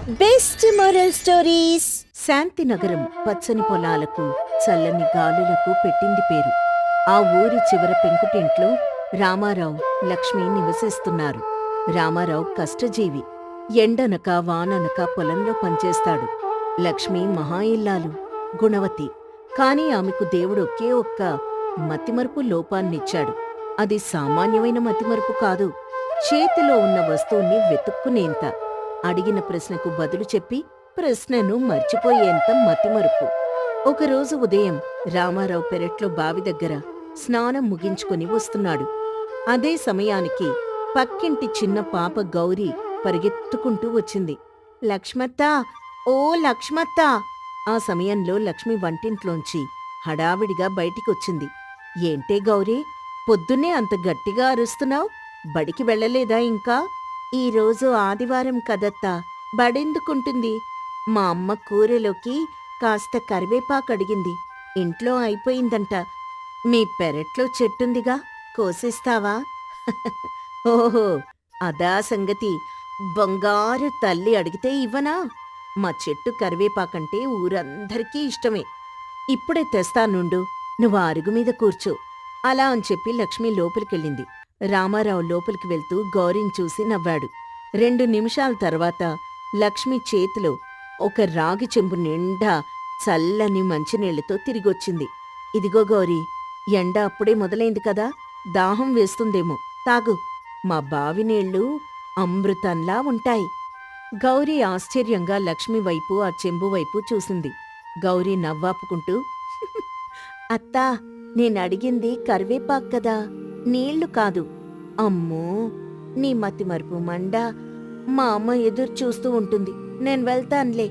Best moral stories. Shantinagaram పచ్చని పొలాలకు చల్లని గాలులకు పెట్టింది పేరు. ఆ ఊరి చివర పెంకుటింట్లో రామారావు, లక్ష్మి నివసిస్తున్నారు. రామారావు కష్టజీవి. ఎండనక వాననక పొలంలో పనిచేస్తాడు. లక్ష్మి మహా ఇల్లాలు, గుణవతి. కాని ఆమెకు దేవుడు ఒకే ఒక్క మతిమరుపు లోపాన్నిచ్చాడు. అది సామాన్యమైన మతిమరుపు కాదు, చేతిలో ఉన్న వస్తువుని వెతుక్కునేంత, అడిగిన ప్రశ్నకు బదులు చెప్పి ప్రశ్నను మర్చిపోయేంత మతిమరుపు. ఒకరోజు ఉదయం రామారావు పెరట్లో బావి దగ్గర స్నానం ముగించుకుని వస్తున్నాడు. అదే సమయానికి పక్కింటి చిన్న పాప గౌరీ పరిగెత్తుకుంటూ వచ్చింది. లక్ష్మత్తా, ఓ లక్ష్మత్తా! ఆ సమయంలో లక్ష్మి వంటింట్లోంచి హడావిడిగా బయటికొచ్చింది. ఏంటే గౌరీ, పొద్దున్నే అంత గట్టిగా అరుస్తున్నావ్? బడికి వెళ్ళలేదా ఇంకా? ఈరోజు ఆదివారం కదత్తా, బడెందుకుంటుంది? మా అమ్మ కూరలోకి కాస్త కరివేపాకడిగింది, ఇంట్లో అయిపోయిందంట. మీ పెరట్లో చెట్టుందిగా, కోసిస్తావా? ఓహో, అదా సంగతి. బంగారు తల్లి అడిగితే ఇవ్వనా? మా చెట్టు కరివేపాకంటే ఊరందరికీ ఇష్టమే. ఇప్పుడే తెస్తానుండు, నువ్వు అరుగుమీద కూర్చో అలా అని చెప్పి లక్ష్మి లోపలికెళ్ళింది. రామారావు లోపలికి వెళ్తూ గౌరీని చూసి నవ్వాడు. 2 నిమిషాల తర్వాత లక్ష్మి చేతిలో ఒక రాగి చెంబు నిండా చల్లని మంచినీళ్లతో తిరిగొచ్చింది. ఇదిగో గౌరీ, ఎండ అప్పుడే మొదలైంది కదా, దాహం వేస్తుందేమో, తాగు. మా బావి నీళ్లు అమృతంలా ఉంటాయి. గౌరీ ఆశ్చర్యంగా లక్ష్మి వైపు, ఆ చెంబు వైపు చూసింది. గౌరీ నవ్వాపుకుంటూ, అత్తా, నేనడిగింది కరివేపాక్ కదా, నీళ్లు కాదు. అమ్మో, నీ మతిమరుపు మండా! మా అమ్మ ఎదురు చూస్తూ ఉంటుంది, నేను వెళ్తాన్లే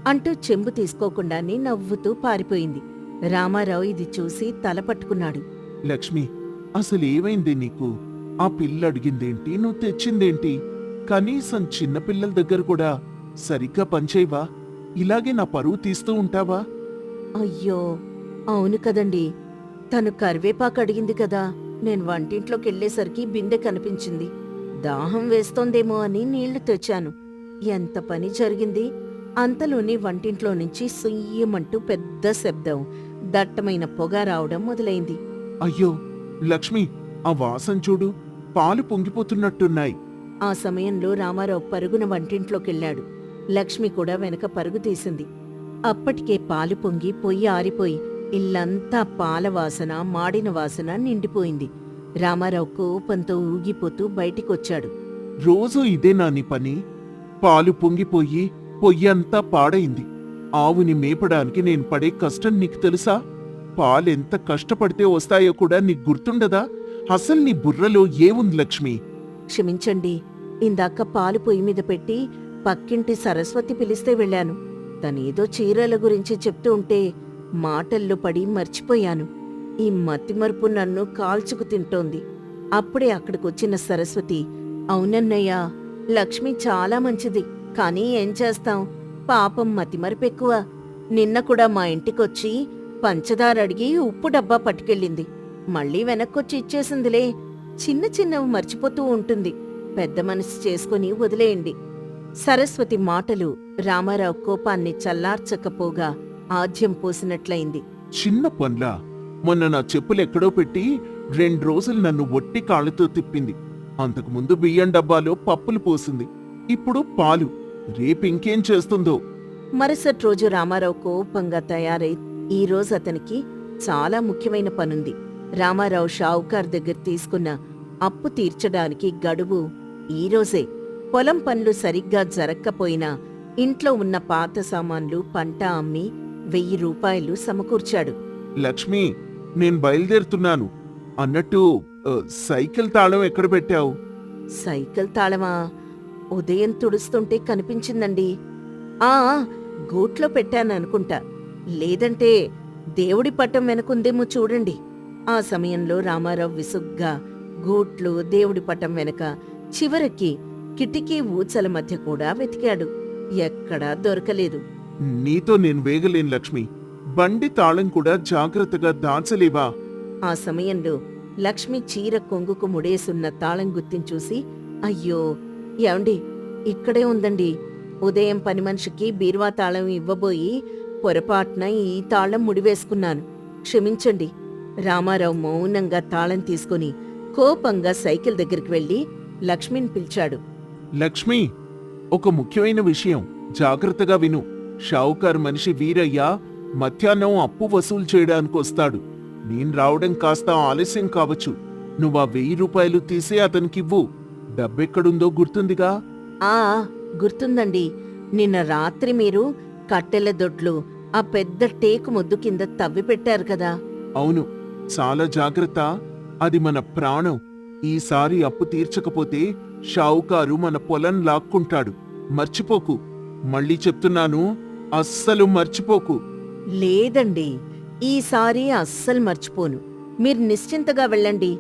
అంటూ చెంబు తీసుకోకుండానే నవ్వుతూ పారిపోయింది. రామారావు ఇది చూసి తల పట్టుకున్నాడు. లక్ష్మి, అసలేమైంది నీకు? ఆ పిల్ల అడిగిందేంటి, నువ్వు తెచ్చిందేంటి? కనీసం చిన్నపిల్లల దగ్గర కూడా సరిగ్గా పనిచేయవా? ఇలాగే నా పరువు తీస్తూ ఉంటావా? అయ్యో, అవును కదండి. తను కరివేపాకు అడిగింది కదా, నేను వంటింట్లోకెళ్లేసరికి బిందె కనిపించింది. దాహం వేస్తోందేమో అని నీళ్లు తెచ్చాను. ఎంత పని జరిగింది! అంతలోని వంటింట్లో నుంచి సుయ్యమంటూ పెద్ద శబ్దం, దట్టమైన పొగ రావడం మొదలైంది. అయ్యో లక్ష్మి, ఆ వాసన చూడు, పాలు పొంగిపోతున్నట్టున్నాయి. ఆ సమయంలో రామారావు పరుగున వంటింట్లోకెళ్ళాడు. లక్ష్మి కూడా వెనక పరుగు తీసింది. అప్పటికే పాలు పొంగి పొయ్యి ఆరిపోయి ఇల్లంతా పాల వాసన, మాడిన వాసన నిండిపోయింది. రామారావు కోపంతో ఊగిపోతూ బయటికొచ్చాడు. రోజూ ఇదేనా నీ పని? పాలు పొంగిపోయి పొయ్యంతా పాడైంది. ఆవుని మేపడానికి నేను పడే కష్టం నీకు తెలుసా? పాలెంత కష్టపడితే వస్తాయో కూడా నీకు గుర్తుండదా? అసలు నీ బుర్రలో ఏముంది లక్ష్మి? క్షమించండి, ఇందాక పాలు పొయ్యి మీద పెట్టి పక్కింటి సరస్వతి పిలిస్తే వెళ్ళాను. తనేదో చీరల గురించి చెప్తూ ఉంటే మాటల్లో పడి మర్చిపోయాను. ఈ మతిమరుపు నన్ను కాల్చుకు తింటోంది. అప్పుడే అక్కడికొచ్చిన సరస్వతి, అవునన్నయ్యా, లక్ష్మి చాలా మంచిది, కానీ ఏం చేస్తాం, పాపం మతిమరుపెక్కువ. నిన్న కూడా మా ఇంటికొచ్చి పంచదార అడిగి ఉప్పు డబ్బా పట్టుకెళ్ళింది. మళ్ళీ వెనక్కొచ్చి ఇచ్చేసిందిలే. చిన్న చిన్నవి మర్చిపోతూ ఉంటుంది. పెద్ద మనసు చేసుకుని వదిలేయండి. సరస్వతి మాటలు రామారావు కోపాన్ని చల్లార్చకపోగా ఆజ్యం పోసినట్లయింది. చిన్న పన్లా? మొన్న నా చెప్పులెక్కడో పెట్టి 2 రోజులు నన్ను ఒట్టి కాళ్ళతో తిప్పింది. అంతకుముందు బియ్యం డబ్బాలో పప్పులు పోసింది, ఇప్పుడు పాలు. రేపింకేం చేస్తుందో? మరుసటి రోజు రామారావు కోపంగా తయారై, ఈరోజు అతనికి చాలా ముఖ్యమైన పనుంది. రామారావు షావుకార్ దగ్గర తీసుకున్న అప్పు తీర్చడానికి గడువు ఈరోజే. పొలం పనులు సరిగ్గా జరక్కపోయినా ఇంట్లో ఉన్న పాత సామాన్లు, పంట అమ్మి 1000 రూపాయలు సమకూర్చాడు. లక్ష్మి, నేను బయలుదేరుతున్నాను. అన్నట్టు సైకిల్ తాళం ఎక్కడ పెట్టావు? సైకిల్ తాళమా? ఉదయం తుడుస్తుంటే కనిపించిందండి. ఆ, గూట్లో పెట్టాననుకుంటా. లేదంటే దేవుడి పట్టం వెనకుందేమో చూడండి. ఆ సమయంలో రామారావు విసుగ్గా గూట్లు, దేవుడి పటం వెనక, చివరికి కిటికీ ఊచల మధ్య కూడా వెతికాడు. ఎక్కడా దొరకలేదు. నీతో నేను వేగలేను లక్ష్మి. బండి తాళం కూడా జాగ్రత్తగా దాచలేవా? ఆ సమయంలో లక్ష్మి చీర కొంగుకు ముడేసున్న తాళం గుర్తించూసి, అయ్యో ఏమండి, ఇక్కడే ఉందండి, ఉదయం పని మనిషికి బీరువా తాళం ఇవ్వబోయి పొరపాటున ఈ తాళం ముడివేసుకున్నాను. క్షమించండి. రామారావు మౌనంగా తాళం తీసుకుని కోపంగా సైకిల్ దగ్గరికి వెళ్లి లక్ష్మిని పిలిచాడు. లక్ష్మి, ఒక ముఖ్యమైన విషయం జాగ్రత్తగా విను. షావుకారు మనిషి వీరయ్య మధ్యాహ్నం అప్పు వసూలు చేయడానికి వస్తాడు. నేను రావడం కాస్త ఆలస్యం కావచ్చు. నువ్వా 1000 రూపాయలు తీసి అతనికివ్వు. డబ్బెక్కడుందో గుర్తుందిగా? ఆ గుర్తుందండి. నిన్న రాత్రి మీరు కట్టెల దొడ్లు ఆ పెద్ద టేకు ముద్దు కింద తవ్వి పెట్టారు కదా. అవును, చాలా జాగ్రత్త. అది మన ప్రాణం. ఈసారి అప్పు తీర్చకపోతే షావుకారు మన పొలం లాక్కుంటాడు. మర్చిపోకు. మళ్ళీ చెప్తున్నాను, అస్సలు మర్చిపోకు. లేదండి, ఈసారి అస్సలు మర్చిపోను. మీరు నిశ్చింతగా వెళ్ళండి.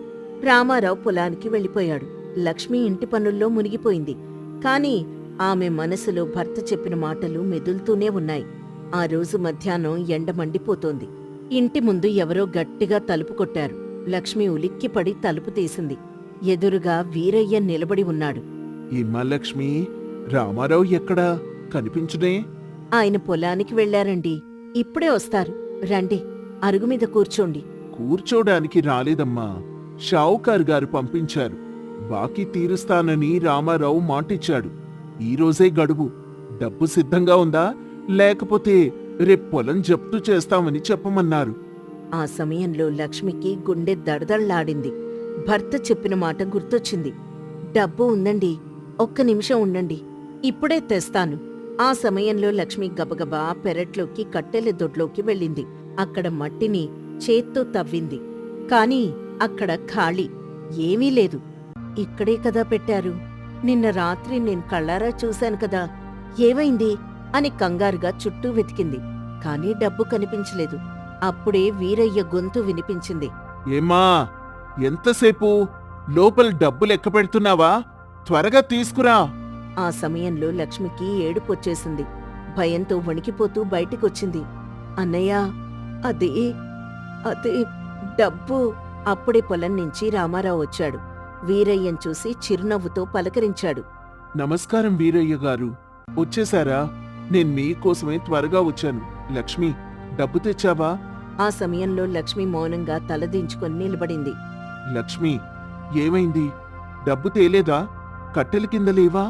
రామారావు పొలానికి వెళ్ళిపోయాడు. లక్ష్మి ఇంటి పనుల్లో మునిగిపోయింది. కాని ఆమె మనసులో భర్త చెప్పిన మాటలు మెదులుతూనే ఉన్నాయి. ఆ రోజు మధ్యాహ్నం ఎండ మండిపోతోంది. ఇంటి ముందు ఎవరో గట్టిగా తలుపు కొట్టారు. లక్ష్మి ఉలిక్కిపడి తలుపు తీసింది. ఎదురుగా వీరయ్య నిలబడి ఉన్నాడు. ఏమ్మా లక్ష్మి, రామారావు ఎక్కడా కనిపించునే? ఆయన పొలానికి వెళ్లారండి. ఇప్పుడే వస్తారు. రండి, అరుగుమీద కూర్చోండి. కూర్చోడానికి రాలేదమ్మా. షావుకారు గారు పంపించారు. బాకీ తీరుస్తానని రామారావు మాటిచ్చాడు. ఈరోజే గడువు. డబ్బు సిద్ధంగా ఉందా, లేకపోతే రేపు పొలం జప్తు చేస్తామని చెప్పమన్నారు. ఆ సమయంలో లక్ష్మికి గుండె దడదళ్లాడింది. భర్త చెప్పిన మాట గుర్తొచ్చింది. డబ్బు ఉందండి, ఒక్క నిమిషం ఉండండి, ఇప్పుడే తెస్తాను. ఆ సమయంలో లక్ష్మి గబగబా పెరట్లోకి కట్టెల దొడ్లోకి వెళ్ళింది. అక్కడ మట్టిని చేత్తో తవ్వింది. కాని అక్కడ ఖాళీ, ఏమీ లేదు. ఇక్కడే కదా పెట్టారు. నిన్న రాత్రి నేను కళ్ళారా చూశాను కదా, ఏమైంది అని కంగారుగా చుట్టూ వెతికింది. కాని డబ్బు కనిపించలేదు. అప్పుడే వీరయ్య గొంతు వినిపించింది. ఏమ్మా, ఎంతసేపు? లోపల డబ్బు లెక్క పెడుతున్నావా? త్వరగా తీసుకురా. ఆ సమయంలో లక్ష్మికి ఏడుపొచ్చేసింది. భయంతో వణికిపోతూ బయటికొచ్చింది. అన్నయ్యా, అదే అదే డబ్బు. అప్పుడే పొలం నుంచి రామారావు వచ్చాడు. వీరయ్యను చూసి చిరునవ్వుతో పలకరించాడు. నమస్కారం వీరయ్య గారు, వచ్చేశారా? నేను మీకోసమే త్వరగా వచ్చాను. లక్ష్మి, డబ్బు తెచ్చావా? ఆ సమయంలో లక్ష్మి మౌనంగా తలదించుకొని నిలబడింది. లక్ష్మి, ఏమైంది? డబ్బు తేలేదా? కట్టెల కింద లేవా?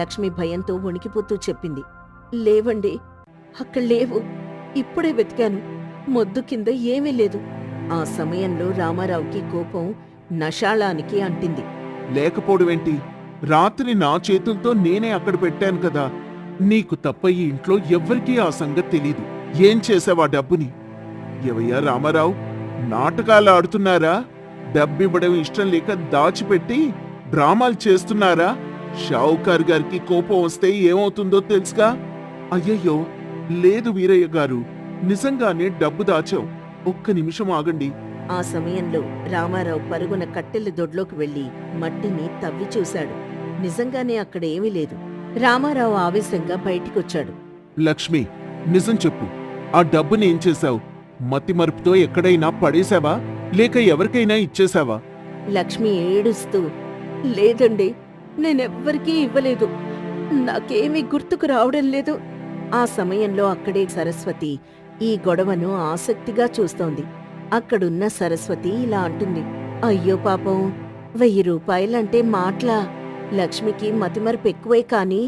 లక్ష్మి భయంతో వణికిపోతూ చెప్పింది. లేవండి, అక్కడ లేవు. ఇప్పుడే వెతికాను. మొద్దు కింద ఏమీ లేదు. ఆ సమయంలో రామారావుకి కోపం నషాళానికి అంటింది. లేకపోవడమేంటి? రాత్రి నా చేతులతో నేనే అక్కడ పెట్టాను కదా. నీకు తప్ప ఈ ఇంట్లో ఎవ్వరికీ ఆ సంగతి తెలీదు. ఏం చేసావా డబ్బుని? ఎవయ్యా రామారావు, నాటకాలు ఆడుతున్నారా? డబ్బివ్వడం ఇష్టం లేక దాచిపెట్టి డ్రామాలు చేస్తున్నారా? షావుకారు గారికి కోపం వస్తే ఏమవుతుందో తెలుసుగా? అయ్యయ్యో, లేదు వీరయ్య గారు, నిజంగానే డబ్బు దాచావు. ఒక్క నిమిషం ఆగండి. ఆ సమయంలో రామారావు పరుగున కట్టెల దొడ్లోకి వెళ్లి మట్టిని తవ్వి చూశాడు. నిజంగానే అక్కడ ఏమీ లేదు. రామారావు ఆవేశంగా బయటికొచ్చాడు. లక్ష్మి, నిజం చెప్పు. ఆ డబ్బుని ఏం చేశావు? మతిమరుపుతో ఎక్కడైనా పడేశావా, లేక ఎవరికైనా ఇచ్చేశావా? లక్ష్మి ఏడుస్తూ, లేదండి, నేనెవ్వరికీ ఇవ్వలేదు. నాకేమీ గుర్తుకు రావడం లేదు. ఆ సమయంలో అక్కడే సరస్వతి ఈ గొడవను ఆసక్తిగా చూస్తోంది. అక్కడున్న సరస్వతి ఇలా అంటుంది. అయ్యో పాపం, 1000 రూపాయలంటే మాట్లా? లక్ష్మికి మతిమరుపు ఎక్కువే కాని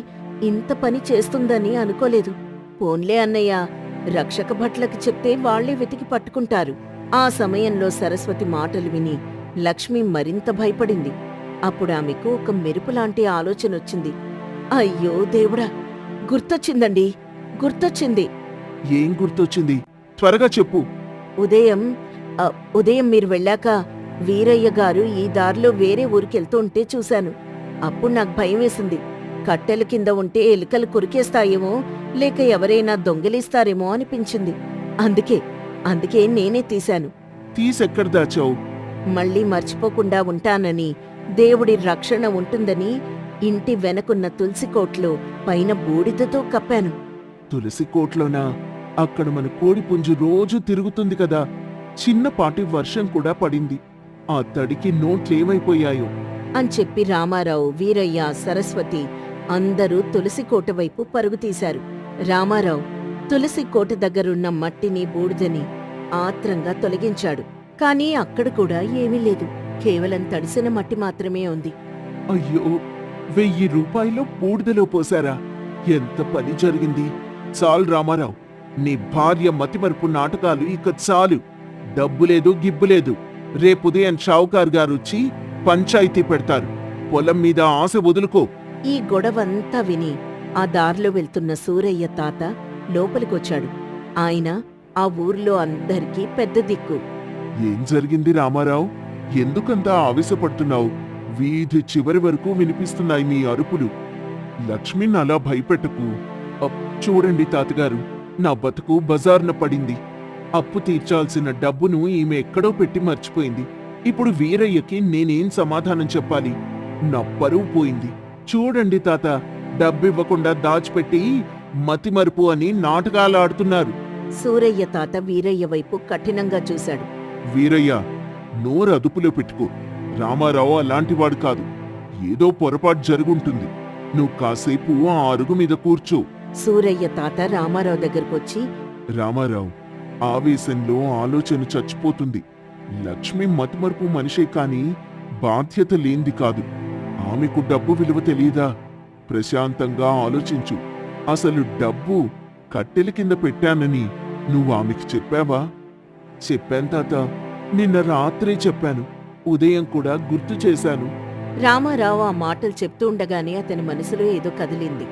ఇంత పని చేస్తుందని అనుకోలేదు. పోన్లే అన్నయ్య, రక్షక భట్లకు చెప్తే వాళ్లే వెతికి పట్టుకుంటారు. ఆ సమయంలో సరస్వతి మాటలు విని లక్ష్మి మరింత భయపడింది. అప్పుడు ఆమెకు ఒక మెరుపులాంటి ఆలోచనొచ్చింది. అయ్యో దేవుడా, గుర్తొచ్చిందండి, గుర్తొచ్చింది. ఏం గుర్తొచ్చింది? త్వరగా చెప్పు. ఉదయం మీరు వెళ్ళాక వీరయ్య గారు ఈ దారిలో వేరే ఊరికెళ్తుంటే చూశాను. అప్పుడు నాకు భయం వేసింది. కట్టెల కింద ఉంటే ఎలుకలు కురికేస్తాయేమో, లేక ఎవరైనా దొంగిలిస్తారేమో అనిపించింది. అందుకే నేనే తీశాను. తీసెక్కడ దాచావు? మళ్ళీ మర్చిపోకుండా ఉంటానని, దేవుడి రక్షణ ఉంటుందని ఇంటి వెనకున్న తులసికోట్లో పైన బూడిదతో కప్పాను. తులసి కోట్లోనా? అక్కడ మన కోడిపుంజు రోజూ తిరుగుతుంది కదా. చిన్నపాటి వర్షం కూడా పడింది. ఆ తడికి నోట్లేమైపోయాయో అని చెప్పి రామారావు, వీరయ్య, సరస్వతి అందరూ తులసి కోట వైపు పరుగు తీశారు. రామారావు తులసి కోట దగ్గరున్న మట్టిని బూడిదని ఆత్రంగా తొలగించాడు. కానీ అక్కడ కూడా ఏమీ లేదు. కేవలం తడిసిన మట్టి మాత్రమే ఉంది. అయ్యో, 1000 రూపాయలు బూడిదలో పోసారా? ఎంత పని జరిగింది! చాలు రామారావు, నీ భార్య మతిమరుపు నాటకాలు ఇక చాలు. డబ్బు లేదు, గిబ్బు లేదు. రేపు ఉదయం షావుకారు గారొచ్చి పంచాయితీ పెడతారు. పొలం మీద ఆశ వదులుకో. ఈ గొడవంతా విని ఆ దారిలో వెళ్తున్న సూరయ్య తాత లోపలికొచ్చాడు. ఆయన ఆ ఊర్లో అందరికీ పెద్ద దిక్కు. ఏం జరిగింది రామారావు? ఎందుకంత ఆవేశపడుతున్నావు? వీధి చివరి వరకు వినిపిస్తున్నాయి నీ అరుపులు. లక్ష్మిని అలా భయపెట్టకు. చూడండి తాతగారు, నా బతుకు బజార్న పడింది. అప్పు తీర్చాల్సిన డబ్బును ఈమె ఎక్కడో పెట్టి మర్చిపోయింది. ఇప్పుడు వీరయ్యకి నేనేం సమాధానం చెప్పాలి? నా పరువు పోయింది. చూడండి తాత, డబ్బివ్వకుండా దాచిపెట్టి మతిమరుపు అని నాటకాలాడుతున్నారు. సూరయ్య తాత వీరయ్య వైపు కఠినంగా చూశాడు. వీరయ్య, నోరు అదుపులో పెట్టుకో. రామారావు అలాంటివాడు కాదు. ఏదో పొరపాటు జరుగుంటుంది. నువ్వు కాసేపు ఆ అరుగు మీద కూర్చో. సూరయ్య తాత రామారావు దగ్గరకొచ్చి, రామారావు, ఆవేశంలో ఆలోచన చచ్చిపోతుంది. లక్ష్మి మతిమరుపు మనిషే కాని బాధ్యత లేంది కాదు. ఆమెకు డబ్బు విలువ తెలీదా? ప్రశాంతంగా ఆలోచించు. అసలు డబ్బు కట్టెల కింద పెట్టానని నువ్వు ఆమెకి చెప్పావా? చెప్పాను తాత, నిన్న రాత్రే చెప్పాను. ఉదయం కూడా గుర్తు చేశాను. రామారావు ఆ మాటలు చెప్తూ ఉండగానే అతని మనసులో ఏదో కదిలింది.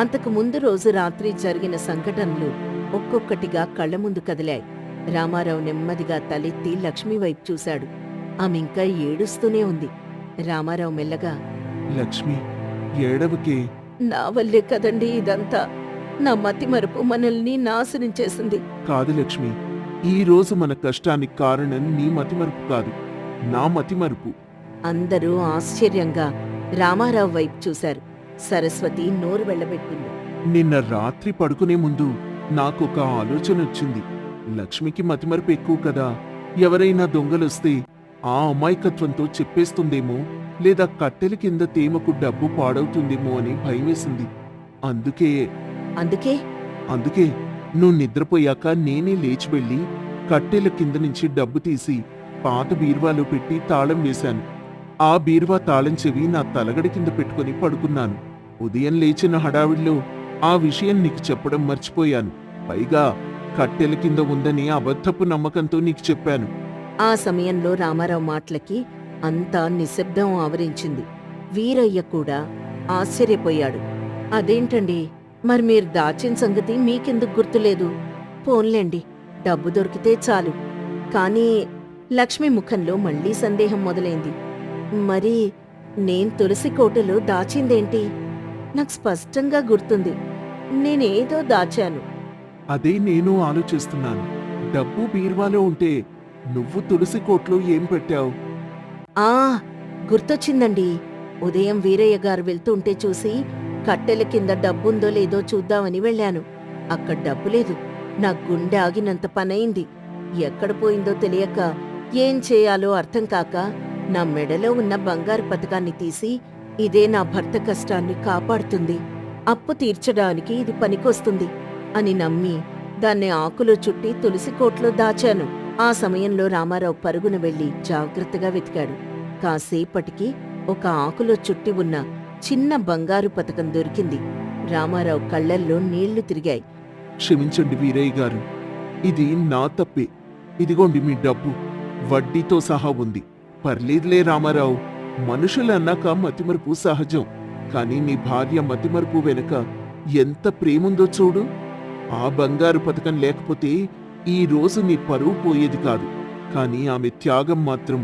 అంతకు ముందు రోజు రాత్రి జరిగిన సంఘటనలు ఒక్కొక్కటిగా కళ్ల ముందు కదిలాయి. రామారావు నెమ్మదిగా తలెత్తి లక్ష్మి వైపు చూశాడు. ఆమె ఇంకా ఏడుస్తూనే ఉంది. రామారావు మెల్లగా, లక్ష్మి, ఏడవకే. నా వల్లే కదండి ఇదంతా. నా మతిమరుపు మనల్ని నాశనం చేసింది. కాదు లక్ష్మి, ఈ రోజు మన కష్టానికి కారణం నీ మతిమరుపు కాదు, నా మతిమరుపు. అందరూ ఆశ్చర్యంగా రామారావు వైపు చూశారు. సరస్వతి నోరు వెళ్ళబెట్టింది. నిన్న రాత్రి పడుకునే ముందు నాకొక ఆలోచన వచ్చింది. లక్ష్మికి మతిమరుపు ఎక్కువ కదా. ఎవరైనా దొంగలొస్తే ఆ అమాయకత్వంతో చెప్పేస్తుందేమో, లేదా కట్టెల కింద తేమకు డబ్బు పాడవుతుందేమో అని భయమేసింది. అందుకే అందుకే నువ్వు నిద్రపోయాక నేనే లేచి వెళ్ళి కట్టెల కింద నుంచి డబ్బు తీసి పాత బీరువాలో పెట్టి తాళం వేశాను. ఆ బీరువా తాళం చెవి నా తలగడి కింద పెట్టుకుని పడుకున్నాను. ఉదయం లేచిన హడావిడిలో ఆ విషయం నీకు చెప్పడం మర్చిపోయాను. పైగా కట్టెల కింద ఉందని అబద్ధపు నమ్మకంతో నీకు చెప్పాను. ఆ సమయంలో రామారావు మాటలకి అంతా నిశ్శబ్దం ఆవరించింది. వీరయ్య కూడా ఆశ్చర్యపోయాడు. అదేంటండి, మరి మీరు దాచిన సంగతి మీకెందుకు గుర్తులేదు? పోన్లేండి, డబ్బు దొరికితే చాలు. కానీ లక్ష్మి ముఖంలో మళ్లీ సందేహం మొదలైంది. మరి నేను తులసి కోటలో దాచిందేంటి? నాకు స్పష్టంగా గుర్తుంది, నేనేదో దాచాను. అదే నేను ఆలోచిస్తున్నాను. డబ్బు బీరువాలో ఉంటే నువ్వు తులసి కోట్లో ఏం పెట్టావు? ఆ గుర్తొచ్చిందండి. ఉదయం వీరయ్య గారు వెళ్తుంటే చూసి కట్టెల కింద డబ్బుందో లేదో చూద్దామని వెళ్ళాను. అక్కడ డబ్బు లేదు. నా గుండె ఆగినంత పనైంది. ఎక్కడ పోయిందో తెలియక, ఏం చేయాలో అర్థం కాక, నా మెడలో ఉన్న బంగారు పతకాన్ని తీసి, ఇదే నా భర్త కష్టాన్ని కాపాడుతుంది, అప్పు తీర్చడానికి ఇది పనికొస్తుంది అని నమ్మి దాన్ని ఆకులో చుట్టి తులసి కోట్లో దాచాను. ఆ సమయంలో రామారావు పరుగున వెళ్లి జాగ్రత్తగా వెతికాడు. కాసేపటికి ఒక ఆకులో చుట్టి ఉన్న చిన్న బంగారు పతకం దొరికింది. రామారావు కళ్లల్లో నీళ్లు తిరిగాయి. క్షమించండి వీరయ్య గారు, ఇది నా తప్పే. ఇదిగోండి మీ డబ్బు, వడ్డీతో సహా ఉంది. పర్లేదులే రామారావు, మనుషులన్నాక మతిమరుపు సహజం. కాని నీ భార్య మతిమరుపు వెనుక ఎంత ప్రేముందో చూడు. ఆ బంగారు పతకం లేకపోతే ఈ రోజు నీ పరువు పోయేది కాదు. కాని ఆమె త్యాగం మాత్రం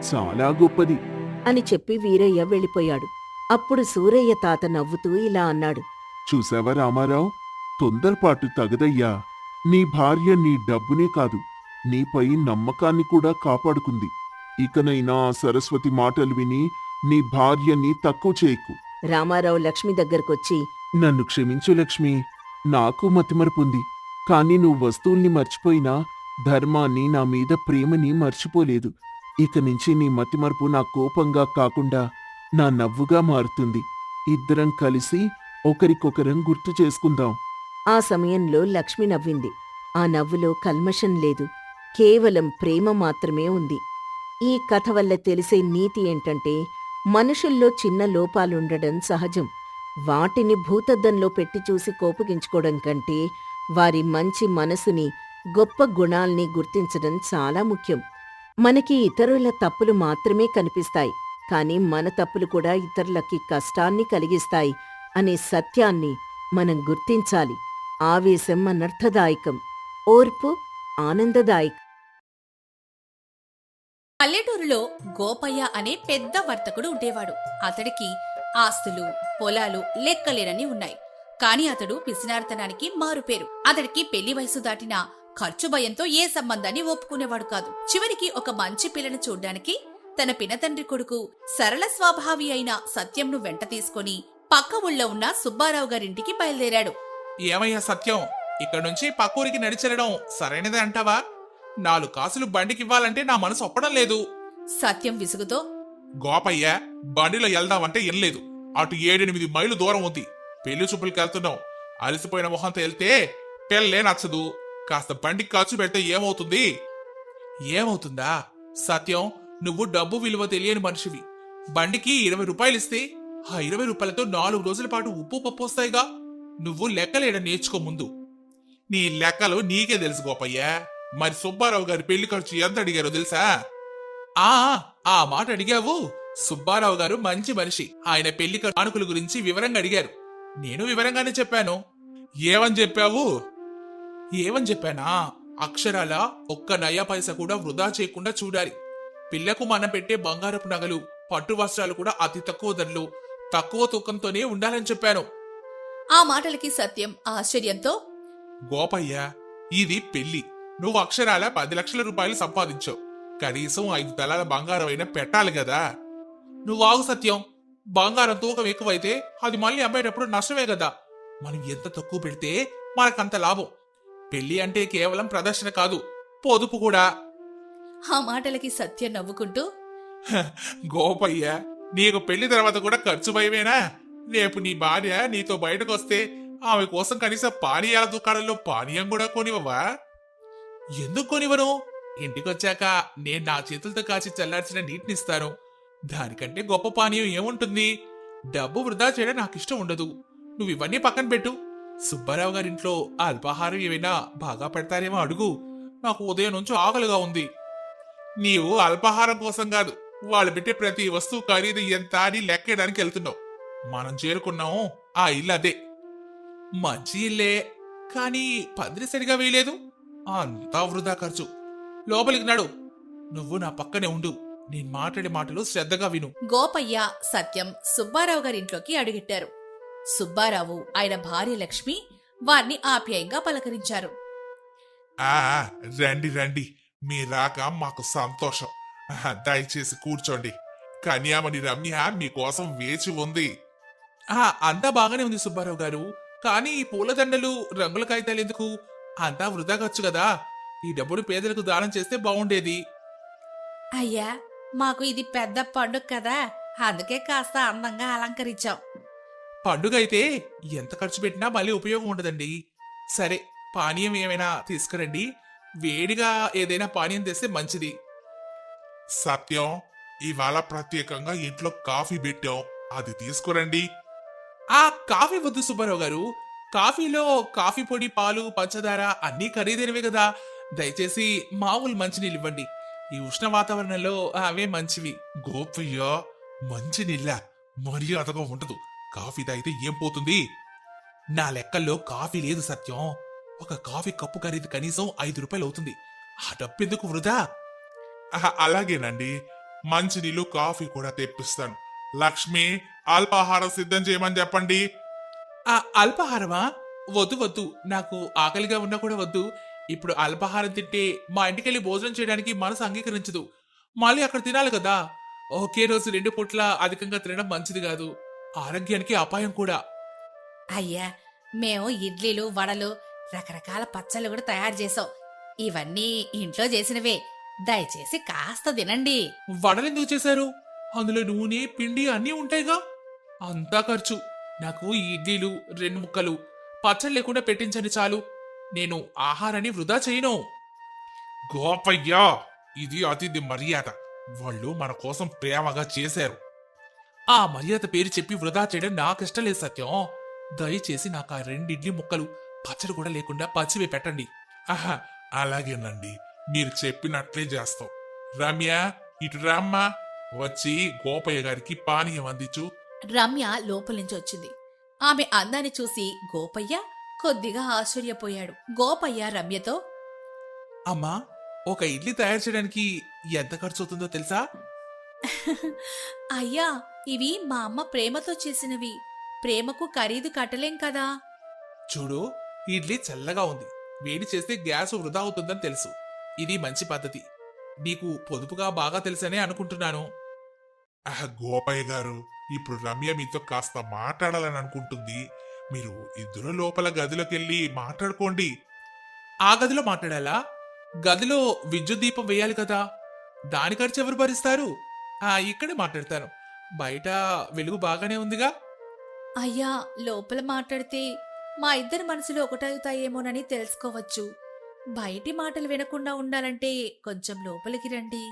చాలా గొప్పది అని చెప్పి వీరయ్య వెళ్ళిపోయాడు. అప్పుడు సూరయ్య తాత నవ్వుతూ ఇలా అన్నాడు. చూసావా రామారావు, తొందరపాటు తగదయ్యా. నీ భార్య నీ డబ్బునే కాదు, నీపై నమ్మకాన్ని కూడా కాపాడుకుంది. ఇకనైనా ఆ సరస్వతి మాటలు విని నీ భార్యని తక్కువ చేయకు. రామారావు లక్ష్మి దగ్గరకొచ్చి, నన్ను క్షమించు లక్ష్మి, నాకు మతిమరుపుంది. కాని నువ్వు వస్తువుల్ని మర్చిపోయినా ధర్మాన్ని, నా మీద ప్రేమని మర్చిపోలేదు. ఇక నుంచి నీ మతిమరుపు నా కోపంగా కాకుండా నా నవ్వుగా మారుతుంది. ఇద్దరం కలిసి ఒకరికొకరం గుర్తు చేసుకుందాం. ఆ సమయంలో లక్ష్మి నవ్వింది. ఆ నవ్వులో కల్మషం లేదు, కేవలం ప్రేమ మాత్రమే ఉంది. ఈ కథ వల్ల తెలిసే నీతి ఏంటంటే, మనుషుల్లో చిన్న లోపాలుండడం సహజం. వాటిని భూతద్దంలో పెట్టి చూసి కోపగించుకోవడం కంటే, వారి మంచి మనసుని, గొప్ప గుణాల్ని గుర్తించడం చాలా ముఖ్యం. మనకి ఇతరుల తప్పులు మాత్రమే కనిపిస్తాయి, కానీ మన తప్పులు కూడా ఇతరులకి కష్టాన్ని కలిగిస్తాయి అనే సత్యాన్ని మనం గుర్తించాలి. ఆవేశం అనర్థదాయకం, ఓర్పు ఆనందదాయకం. పల్లెటూరులో గోపయ్య అనే పెద్ద వర్తకుడు ఉండేవాడు. అతడికి ఆస్తులు, పొలాలు లెక్కలేనని ఉన్నాయి. కాని అతడు పిసినారితనానికి మారుపేరు. అతడికి పెళ్లి వయసు దాటినా ఖర్చు భయంతో ఏ సంబంధాన్ని ఒప్పుకునేవాడు కాదు. చివరికి ఒక మంచి పిల్లను చూడ్డానికి తన పినతండ్రి కొడుకు సరళ స్వభావి అయిన సత్యంను వెంట తీసుకుని పక్క ఊళ్ళో ఉన్న సుబ్బారావు గారింటికి బయలుదేరాడు. ఏమయ్యా సత్యం, ఇక్కడ నుంచి పక్కూరికి నడిచెళ్ళడం సరైనదే అంటావా? 4 కాసులు బండికివ్వాలంటే నా మనసు ఒప్పడం లేదు. సత్యం విసుగుతో, గోపయ్య, బండిలో వెళ్దామంటే ఎనలేదు. అటు 7-8 మైలు దూరం ఉంది. పెళ్లి చూపులకి వెళ్తున్నావు. అలసిపోయిన మొహంతో వెళ్తే పెళ్ళే నచ్చదు. కాస్త బండికి ఖర్చు పెడితే ఏమవుతుంది? ఏమవుతుందా? సత్యం, నువ్వు డబ్బు విలువ తెలియని మనిషివి. బండికి 20 రూపాయలు ఇస్తే ఆ 20 రూపాయలతో 4 రోజుల పాటు ఉప్పు పప్పు వస్తాయిగా. నువ్వు లెక్కలేయడం నేర్చుకో ముందు. నీ లెక్కలు నీకే తెలుసు గోపయ్య. మరి సుబ్బారావు గారి పెళ్లి ఖర్చు ఎంత అడిగారో తెలుసా? ఆ మాట అడిగావు. సుబ్బారావు గారు మంచి మనిషి. ఆయన పెళ్లి కానుకల గురించి వివరంగా అడిగారు. నేను వివరంగానే చెప్పాను. ఏమని చెప్పావు? ఏమని చెప్పానా? అక్షరాల ఒక్క నయా పైసా కూడా వృధా చేయకుండా చూడాలి. పిల్లకు మనం పెట్టే బంగారపు నగలు, పట్టు వస్త్రాలు కూడా అతి తక్కువ ధరలు, తక్కువ తూకంతోనే ఉండాలని చెప్పాను. ఆ మాటలకి సత్యం ఆశ్చర్యంతో, గోపయ్య, ఇది పెళ్లి. నువ్వు అక్షరాల 10 లక్షల రూపాయలు సంపాదించావు. కనీసం 5 తలాల బంగారం అయినా పెట్టాలి కదా. నువ్వు ఆగు సత్యం. బంగారం తూకం ఎక్కువైతే అది మళ్ళీ అమ్మేటప్పుడు నష్టమే కదా. మనం ఎంత తక్కువ పెడితే మనకంత లాభం. పెళ్లి అంటే కేవలం ప్రదర్శన కాదు, పొదుపు కూడా. ఆ మాటలకి సత్యం నవ్వుకుంటూ, గోపయ్య, నీకు పెళ్లి తర్వాత కూడా ఖర్చు భయమేనా? రేపు నీ భార్య నీతో బయటకు వస్తే ఆమె కోసం కనీసం పానీయాల దుకాణంలో పానీయం కూడా కొనివ్వవా? ఎందుకు కొనివ్వను? ఇంటికొచ్చాక నేను నా చేతులతో కాచి చల్లార్చిన నీటినిస్తాను. దానికంటే గొప్ప పానీయం ఏముంటుంది? డబ్బు వృధా చేయడం నాకిష్టం ఉండదు. నువ్వు ఇవన్నీ పక్కన పెట్టు. సుబ్బారావు గారింట్లో అల్పాహారం ఏమైనా బాగా పెడతారేమో అడుగు. నాకు ఉదయం నుంచి ఆకలిగా ఉంది. నీవు అల్పాహారం కోసం కాదు, వాళ్ళు పెట్టే ప్రతి వస్తువు ఖరీదు ఎంత అని లెక్కేయడానికి వెళ్తున్నావు. మనం చేరుకున్నాము ఆ ఇల్లు అదే. మంచి ఇల్లే, కానీ పందిరి సరిగా వేయలేదు. అంతా వృధా ఖర్చు. లోపలికి నడు. నువ్వు నా పక్కనే ఉండు. నేను మాట్లాడే మాటలు శ్రద్ధగా విను. గోపయ్య, సత్యం సుబ్బారావు గారింట్లోకి అడుగెట్టారు. సుబ్బారావు, ఆయన భార్య లక్ష్మి వారిని ఆప్యాయంగా పలకరించారు. రండి రండి, మీ రాక మాకు సంతోషం. దయచేసి కూర్చోండి. కన్యామణి రమ్య మీకోసం వేచి ఉంది. అంతా బాగానే ఉంది సుబ్బారావు గారు, కానీ ఈ పూలదండలు, రంగుల కాగితాలు ఎందుకు? అంతా వృధా ఖర్చు కదా. ఈ డబ్బులు పేదలకు దానం చేస్తే బాగుండేది. అయ్యా, మాకు ఇది పెద్ద పండుగ కదా, అందుకే కాస్త అందంగా అలంకరించాం. పండుగ అయితే ఎంత ఖర్చు పెట్టినా మళ్ళీ ఉపయోగం ఉండదండి. సరే, పానీయం ఏమైనా తీసుకురండి. వేడిగా ఏదైనా పానీయం తెస్తే మంచిది. సత్యం, ఇవాళ ప్రత్యేకంగా ఇంట్లో కాఫీ పెట్టాం, అది తీసుకురండి. కాఫీ వద్దు సుబ్బారావు గారు. కాఫీలో కాఫీ పొడి, పాలు, పంచదార అన్నీ ఖరీదైనవే కదా. దయచేసి మామూలు మంచినీళ్ళు ఇవ్వండి. ఈ ఉష్ణ వాతావరణంలో అవే మంచివి. గోపయ్య, మంచినీళ్ళ మర్యాదగా ఉండదు. కాఫీ తాగితే ఏం పోతుంది? నా లెక్కల్లో కాఫీ లేదు సత్యం. ఒక కాఫీ కప్పు ఖరీదు కనీసం 5 రూపాయలు అవుతుంది. ఆ డబ్బెందుకు వృధా? అలాగేనండి, మంచినీళ్ళు, కాఫీ కూడా తెప్పిస్తాను. లక్ష్మి, అల్పాహారం సిద్ధం చేయమని చెప్పండి. అల్పాహారమా? వద్దు వద్దు, నాకు ఆకలిగా ఉన్నా కూడా వద్దు. ఇప్పుడు అల్పాహారం తింటే మా ఇంటికెళ్ళి భోజనం చేయడానికి మనసు అంగీకరించదు. మళ్ళీ అక్కడ తినాలి కదా. ఒకే రోజు 2 పూట్ల అధికంగా తినడం మంచిది కాదు. ఆరోగ్యానికి అపాయం కూడా. అయ్యా, మేము ఇడ్లీలు, వడలు, రకరకాల పచ్చళ్ళు కూడా తయారు చేసాం. ఇవన్నీ ఇంట్లో చేసినవే. దయచేసి కాస్త తినండి. వడలెందుకు చేశారు? అందులో నూనె, పిండి అన్నీ ఉంటాయిగా. అంతా ఖర్చు. నాకు ఈ ఇడ్లీలు 2 ముక్కలు పచ్చడి లేకుండా పెట్టించండి చాలు. నేను ఆహారాన్ని వృధా చేయను. గోపయ్య, ఇది అతిథి మర్యాద. వాళ్ళు మన కోసం ప్రేమగా చేశారు. ఆ మర్యాద పేరు చెప్పి వృధా చేయడం నాకిష్టం లేదు సత్యం. దయచేసి నాకు ఆ 2 ఇడ్లీ ముక్కలు పచ్చడి కూడా లేకుండా పచ్చివే పెట్టండి. ఆహా, అలాగేనండి. మీరు చెప్పినట్లే చేస్తాం. రమ్య, ఇటు రామ్మా. వచ్చి గోపయ్య గారికి పానీయం అందించు. రమ్య లోపల నుంచి వచ్చింది. ఆమె అందాన్ని చూసి గోపయ్య కొద్దిగా ఆశ్చర్యపోయాడు. గోపయ్య రమ్యతో, అమ్మా, ఒక ఇడ్లీ తయారు చేయడానికి ఎంత ఖర్చు అవుతుందో తెలుసా? అయ్యా, ఇవి మా అమ్మ ప్రేమతో చేసినవి. ప్రేమకు ఖరీదు కట్టలేం కదా. చూడు, ఇడ్లీ చల్లగా ఉంది. వేడి చేస్తే గ్యాస్ వృధా అవుతుందని తెలుసు. ఇది మంచి పద్ధతి. నీకు పొదుపుగా బాగా తెలుసనే అనుకుంటున్నాను. గోపయ్య గారు, ఇప్పుడు రమ్య మీతో కాస్త మాట్లాడాలని అనుకుంటుంది. మీరు ఇద్దరు లోపల గదిలోకెళ్ళి మాట్లాడుకోండి. ఆ గదిలో మాట్లాడాలా? గదిలో విద్యుత్ దీపం వేయాలి కదా, దాని ఖర్చు ఎవరు భరిస్తారు? ఇక్కడే మాట్లాడతాను. బయట వెలుగు బాగానే ఉందిగా. అయ్యా, లోపల మాట్లాడితే మా ఇద్దరి మనసులు ఒకటవుతాయేమోనని తెలుసుకోవచ్చు. బయటి మాటలు వినకుండా ఉండాలంటే కొంచెం లోపలికి రండి.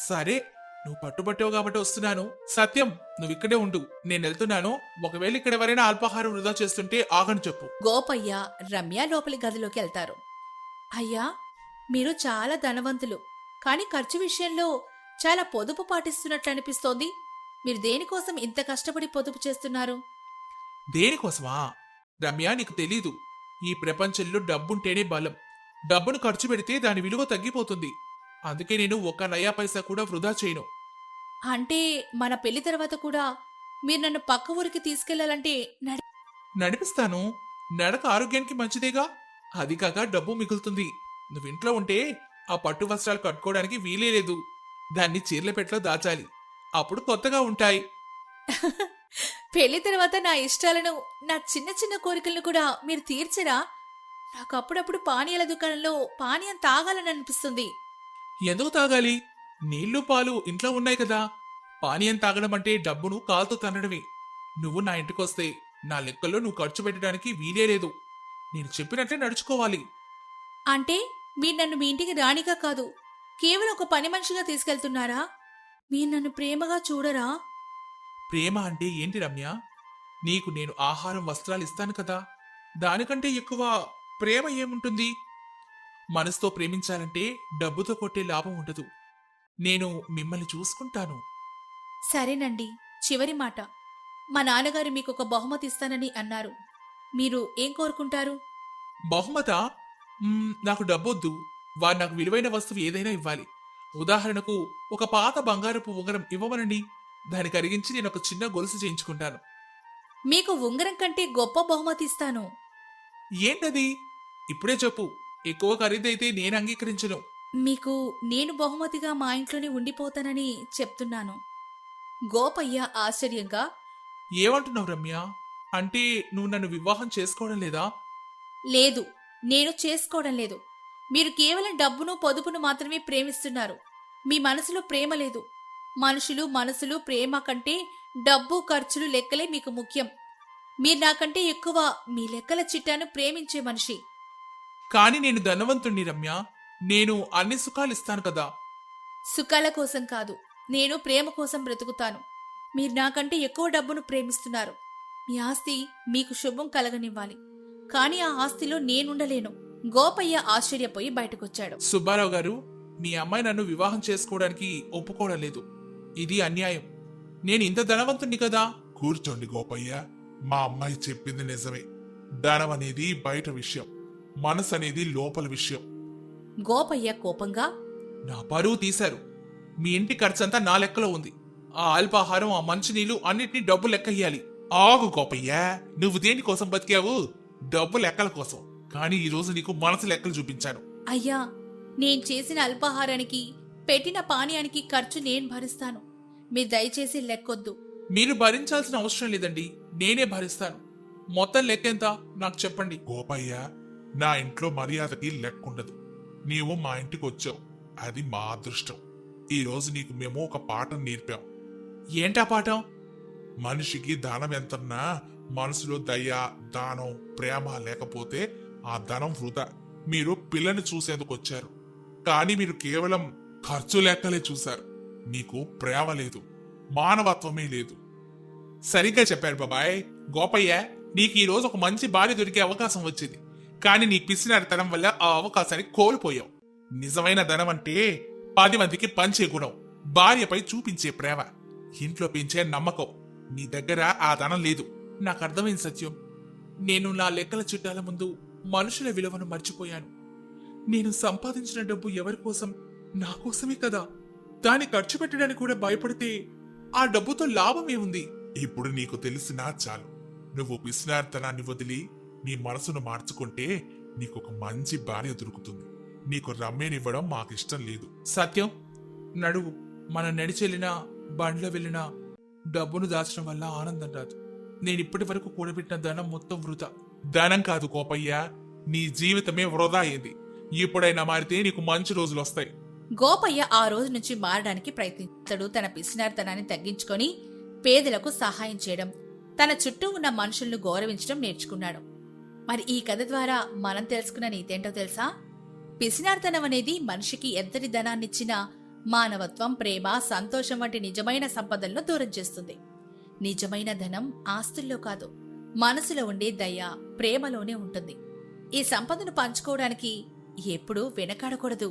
సరే, నువ్వు పట్టుబట్టావు కాబట్టి వస్తున్నాను. సత్యం, నువ్వు ఇక్కడే ఉండు, నేను వెళ్తున్నాను. ఒకవేళ ఇక్కడ ఎవరైనా అల్పాహారం వృధా చేస్తుంటే ఆగని చెప్పు. గోపయ్య రమ్య లోపలి గదిలోకి వెళ్తారు. అయ్యా, మీరు చాలా ధనవంతులు, కానీ ఖర్చు విషయంలో చాలా పొదుపు పాటిస్తున్నట్లు అనిపిస్తోంది. మీరు దేనికోసం ఇంత కష్టపడి పొదుపు చేస్తున్నారు? దేనికోసమా? రమ్య, నీకు తెలీదు. ఈ ప్రపంచంలో డబ్బుంటేనే బలం. డబ్బును ఖర్చు పెడితే దాని విలువ తగ్గిపోతుంది. అందుకే నేను 1 నయా పైసా కూడా వృధా చేయను. అంటే మన పెళ్లి తర్వాత కూడా మీరు నన్ను పక్క ఊరికి తీసుకెళ్లాలంటే నడిపిస్తాను. నడక ఆరోగ్యానికి మంచిదేగా. అది కాక డబ్బు మిగులుతుంది. నువ్వింట్లో ఉంటే ఆ పట్టు వస్త్రాలు కట్టుకోవడానికి వీలే లేదు. దాన్ని చీరల పెట్లో దాచాలి. అప్పుడు కొత్తగా ఉంటాయి. పెళ్లి తర్వాత నా ఇష్టాలను, నా చిన్న చిన్న కోరికలను కూడా మీరు తీర్చరా? నాకు అప్పుడప్పుడు పానీయాల దుకాణంలో పానీయం తాగాలని అనిపిస్తుంది. ఎందుకు తాగాలి? నీళ్లు పాలు ఇంట్లో ఉన్నాయి కదా. పానీయం తాగడం అంటే డబ్బును కాలుతో తన్నడమే. నువ్వు నా ఇంటికొస్తే నా లెక్కల్లో నువ్వు ఖర్చు పెట్టడానికి వీలే లేదు. నేను చెప్పినట్లే నడుచుకోవాలి. అంటే మీరు నన్ను మీ ఇంటికి రాణిగా కాదు, కేవలం ఒక పని మనిషిగా తీసుకెళ్తున్నారా? మీరు నన్ను ప్రేమగా చూడరా? ప్రేమ అంటే ఏంటి రమ్య? నీకు నేను ఆహారం వస్త్రాలు ఇస్తాను కదా, దానికంటే ఎక్కువ ప్రేమ ఏముంటుంది? మనసుతో ప్రేమించాలంటే డబ్బుతో కొట్టే లాభం ఉండదు. నేను మిమ్మల్ని చూసుకుంటాను. సరేనండి, చివరి మాట. మా నాన్నగారు మీకు ఒక బహుమతి ఇస్తానని అన్నారు. మీరు ఏం కోరుకుంటారు? బహుమతా? నాకు డబ్బొద్దు. వారు నాకు విలువైన వస్తువు ఏదైనా ఇవ్వాలి. ఉదాహరణకు ఒక పాత బంగారపు ఉంగరం ఇవ్వమనండి. దాన్ని కరిగించి నేను ఒక చిన్న గొలుసు చేయించుకుంటాను. మీకు ఉంగరం కంటే గొప్ప బహుమతి ఇస్తాను. ఏంటది? ఇప్పుడే చెప్పు. ఎక్కువ ఖరీదైతే నేను అంగీకరించను. మీకు నేను బహుమతిగా మా ఇంట్లోనే ఉండిపోతానని చెప్తున్నాను. గోపయ్య ఆశ్చర్యంగా, ఏమంటున్నావు రమ్య? అంటే నువ్వు నన్ను వివాహం చేసుకోవడం లేదా? లేదు, నేను చేసుకోవడం లేదు. మీరు కేవలం డబ్బును పొదుపును మాత్రమే ప్రేమిస్తున్నారు. మీ మనసులో ప్రేమ లేదు. మనుషులు మనసులు ప్రేమ కంటే డబ్బు ఖర్చులు లెక్కలే మీకు ముఖ్యం. మీరు నాకంటే ఎక్కువ మీ లెక్కల చిట్టాను ప్రేమించే మనిషి. కాని నేను ధనవంతుణ్ణి రమ్య. నేను అన్ని సుఖాలు ఇస్తాను కదా. సుఖాల కోసం కాదు, నేను ప్రేమ కోసం బ్రతుకుతాను. మీరు నాకంటే ఎక్కువ డబ్బును ప్రేమిస్తున్నారు. మీ ఆస్తి మీకు శుభం కలగనివ్వాలి, కానీ ఆ ఆస్తిలో నేనుండలేను. గోపయ్య ఆశ్చర్యపోయి బయటకొచ్చాడు. సుబ్బారావు గారు, మీ అమ్మాయి నన్ను వివాహం చేసుకోవడానికి ఒప్పుకోవడం లేదు. ఇది అన్యాయం. నేను ఇంత ధనవంతుణ్ణి కదా. కూర్చోండి గోపయ్య. మా అమ్మాయి చెప్పింది నిజమే. ధనం అనేది బయట విషయం, మనసు అనేది లోపల విషయం. గోపయ్య కోపంగా, నా పరువు తీశారు. మీ ఇంటి ఖర్చంతా నా లెక్కలో ఉంది. ఆ అల్పాహారం, ఆ మంచినీళ్లు అన్నిటినీ డబ్బు లెక్క ఇయ్యాలి. ఆగు గోపయ్య, నువ్వు దేనికోసం బతికావు? డబ్బు లెక్కల కోసం. కానీ ఈ రోజు నీకు మనసు లెక్కలు చూపించాను. అయ్యా, నేను చేసిన అల్పాహారానికి, పెట్టిన పానీయానికి ఖర్చు నేను భరిస్తాను. మీరు దయచేసి లెక్కొద్దు. మీరు భరించాల్సిన అవసరం లేదండి, నేనే భరిస్తాను. మొత్తం లెక్కెంత నాకు చెప్పండి. గోపయ్య, నా ఇంట్లో మర్యాదకి లెక్కుండదు. నీవు మా ఇంటికి వచ్చావు, అది మా అదృష్టం. ఈ రోజు నీకు మేము ఒక పాఠం నేర్పాం. ఏంటా పాఠం? మనిషికి దానం ఎంతన్నా మనసులో దయ, దానం, ప్రేమ లేకపోతే ఆ ధనం వృధా. మీరు పిల్లని చూసేందుకు వచ్చారు, కానీ మీరు కేవలం ఖర్చు లెక్కలే చూశారు. మీకు ప్రేమ లేదు, మానవత్వమే లేదు. సరిగ్గా చెప్పారు బాబాయ్. గోపయ్య, నీకు ఈ రోజు ఒక మంచి భార్య దొరికే అవకాశం వచ్చింది, కానీ నీ పిసినారితనం వల్ల ఆ అవకాశాన్ని కోల్పోయావు. నిజమైన ధనం అంటే 10 మందికి పంచే గుణం, భార్యపై చూపించే ప్రేమ, ఇంట్లో పెంచే నమ్మకం. నీ దగ్గర ఆ ధనం లేదు. నాకు అర్థమైంది సత్యం. నేను నా లెక్కల చుట్టాల ముందు మనుషుల విలువను మర్చిపోయాను. నేను సంపాదించిన డబ్బు ఎవరి కోసం? నా కోసమే కదా. దాన్ని ఖర్చు పెట్టడానికి కూడా భయపడితే ఆ డబ్బుతో లాభమేముంది? ఇప్పుడు నీకు తెలిసినా చాలు. నువ్వు పిసినారితనాన్ని వదిలి నీ మనసును మార్చుకుంటే నీకొక మంచి భార్య దొరుకుతుంది. నీకు రమ్మేనివ్వడం మాకిష్టం లేదు. సత్యం, నడువు. మనం నడిచెళ్ళినా బండ్లో వెళ్ళినా డబ్బును దాచడం వల్ల ఆనందం రాదు. నేను ఇప్పటి వరకు కూడబెట్టిన ధనం మొత్తం వృధా. ధనం కాదు కోపయ్య, నీ జీవితమే వృధా అయింది. ఎప్పుడైనా మారితే నీకు మంచి రోజులు వస్తాయి. గోపయ్య ఆ రోజు నుంచి మారడానికి ప్రయత్నించాడు. తన పిసినారితనాన్ని తగ్గించుకొని పేదలకు సహాయం చేయడం, తన చుట్టూ ఉన్న మనుషులను గౌరవించడం నేర్చుకున్నాడు. మరి ఈ కథ ద్వారా మనం తెలుసుకున్న నీతేంటో తెలుసా? పిసినారితనం అనేది మనిషికి ఎంతటి ధనాన్నిచ్చినా మానవత్వం, ప్రేమ, సంతోషం వంటి నిజమైన సంపదలను దూరం చేస్తుంది. నిజమైన ధనం ఆస్తుల్లో కాదు, మనసులో ఉండే దయ, ప్రేమలోనే ఉంటుంది. ఈ సంపదను పంచుకోవడానికి ఎప్పుడూ వెనకాడకూడదు.